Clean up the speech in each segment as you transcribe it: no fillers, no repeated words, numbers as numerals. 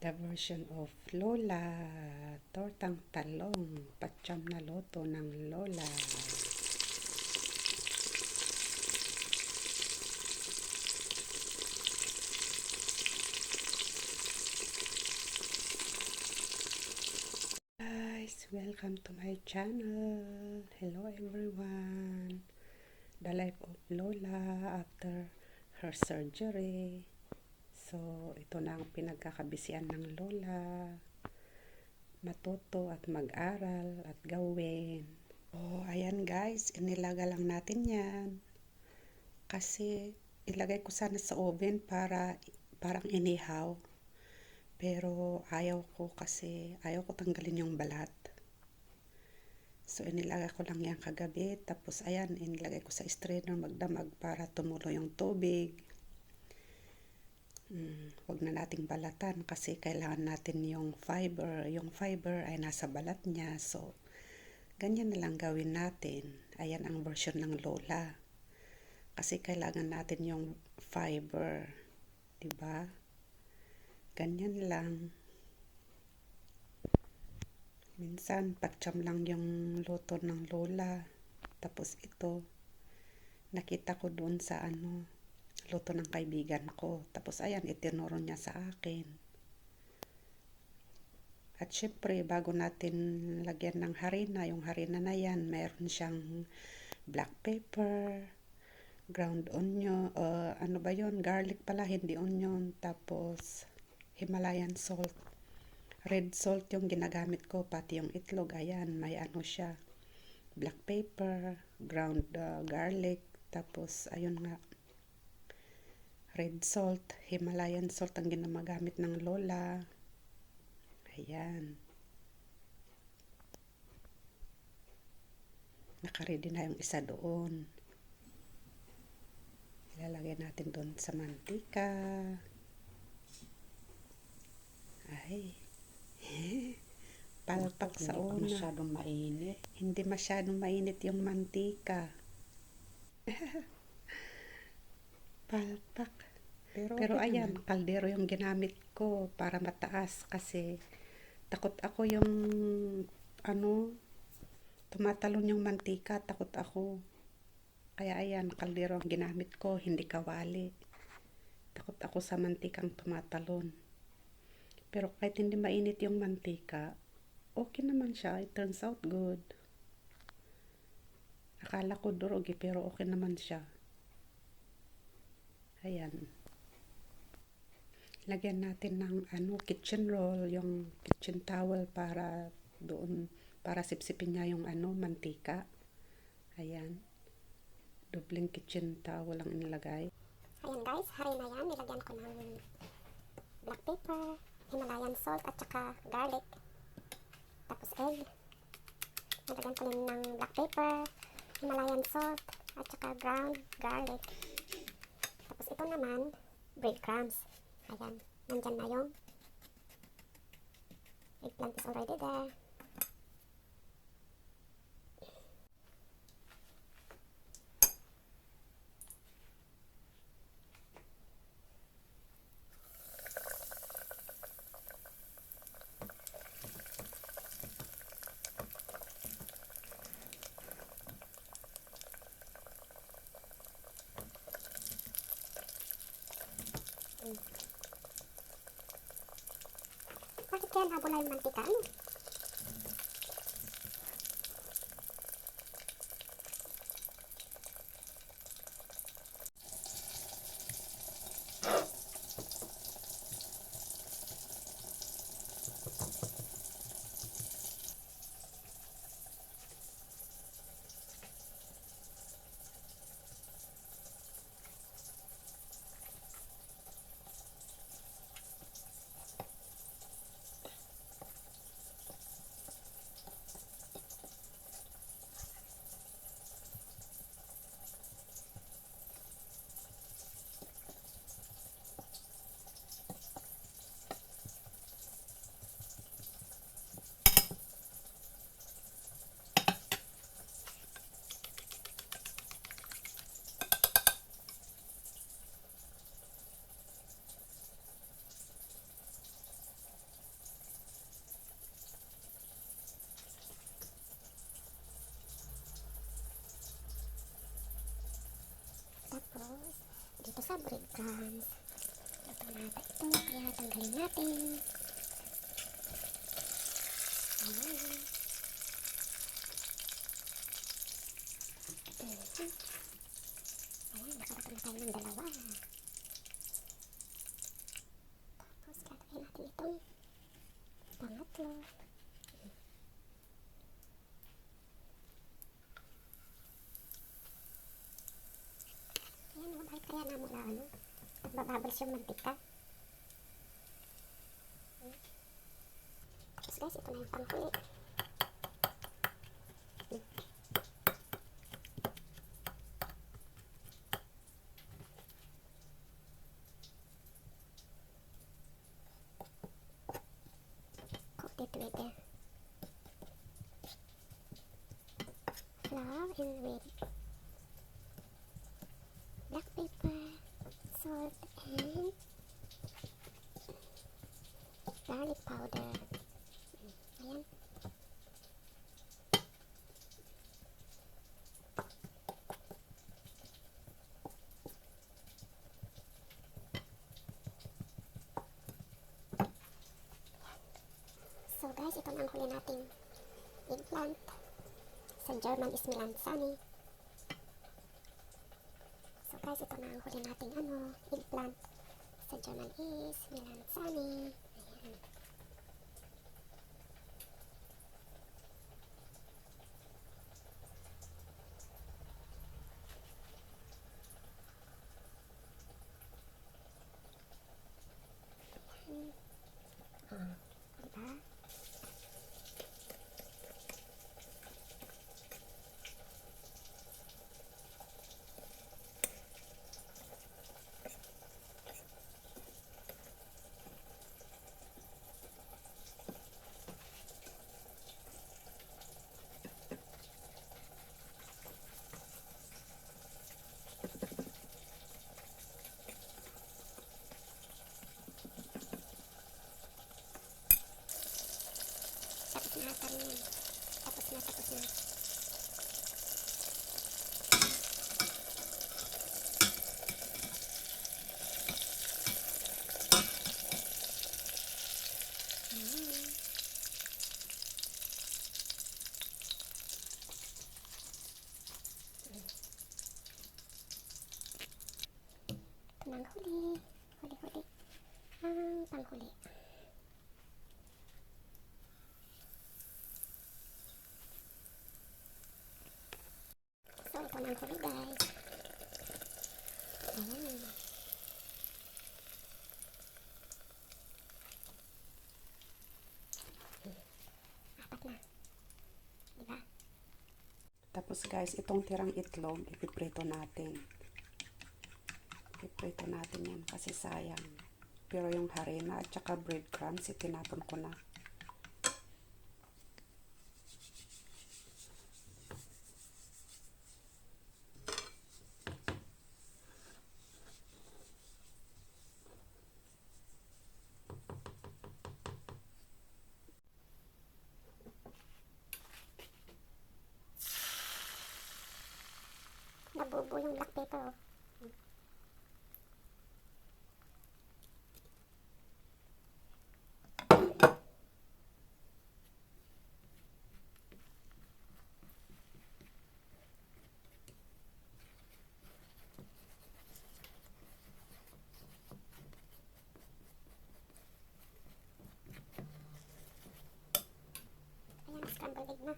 The version of Lola, tortang talong, patsyam na loto ng Lola. Guys, welcome to my channel. Hello everyone. The life of Lola after her surgery. So, ito na ang pinagkakabisihan ng Lola. Matuto at mag-aral at gawin. Oh, ayan guys, inilaga lang natin yan. Kasi, ilagay ko sana sa oven para parang inihaw. Pero, ayaw ko tanggalin yung balat. So, inilagay ko lang yan kagabi. Tapos, ayan, inilagay ko sa strainer magdamag para tumulo yung tubig. Huwag na nating balatan kasi kailangan natin yung fiber. Yung fiber ay nasa balat niya. So, ganyan na lang gawin natin. Ayan ang version ng Lola. Kasi kailangan natin yung fiber. Diba? Ganyan lang. Minsan, patsyam lang yung luto ng Lola. Tapos ito, nakita ko doon sa luto ng kaibigan ko. Tapos ayan, itinuro niya sa akin. At syempre, bago natin lagyan ng harina, yung harina na yan, mayroon siyang black pepper, ground onion, garlic pala, hindi onion, tapos Himalayan salt. Red salt yung ginagamit ko, pati yung itlog, ayan, may siya. Black pepper, ground garlic, tapos ayun nga, red salt, Himalayan salt ang ginagamit ng Lola. Ayan. Nakaready na yung isa doon. Ilalagay natin doon sa mantika. Ay. Palpak sa una. Hindi masyadong mainit. Hindi masyadong mainit yung mantika. Palpak. Pero ayan, kaldero yung ginamit ko para mataas kasi takot ako yung tumatalon yung mantika, takot ako. Kaya ayan, kaldero ang ginamit ko, hindi kawali. Takot ako sa mantikang tumatalon. Pero kahit hindi mainit yung mantika, okay naman siya. It turns out good. Akala ko durog pero okay naman siya. Ayan. Lagyan natin ng kitchen roll, yung kitchen towel para doon, para sipsipin niya yung mantika. Ayan. Dobleng kitchen towel ang inilagay. Ayan guys, harina yan. Nilagyan ko ng black pepper, Himalayan salt at saka garlic. Tapos egg. Nilagyan ko rin ng black pepper, Himalayan salt at saka ground garlic. Tapos ito naman, breadcrumbs. Ayan, nandyan na yung eggplant is already there. Bakit kaya nabula yung mantika? dito sa breadcrumbs. Luto na ata ito, kaya tanggalin natin. Ayan. Ayan, nakaluto na tayo ng dalawa. Tapos, lalagay natin itong pangatlo. Ayan, bakit kaya namula, nagbabubbles yung mantika. Tapos guys, ito na yung panghuli. Coated with flour and with black pepper, salt, and garlic powder. Ayan. So guys, ito na ang huli nating eggplant. Sa German is Melanzani. So guys, ito na ang huli nating eggplant. Sa German is Melanzani. Ayan. Diba? Tapos na ata rin yan. Tapos na. Panghuli. Huli-huli. Ang panghuli. So, ito na ang huli guys. Ayan. Apat na. Diba? Tapos guys, itong tirang itlog, ipiprito natin. Ipiprito natin yan kasi sayang. Pero yung harina at saka breadcrumbs, itinapon ko na. Nabubo yung black pepper. Ayan, scrambled egg na.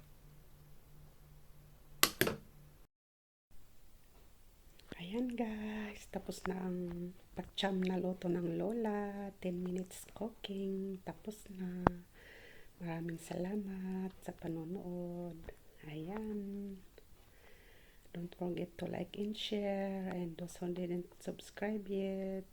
Ayan guys, tapos na ang pacham na luto ng Lola. 10 minutes cooking. Tapos na. Maraming salamat sa panonood. Ayan. Don't forget to like and share. And those who didn't subscribe yet,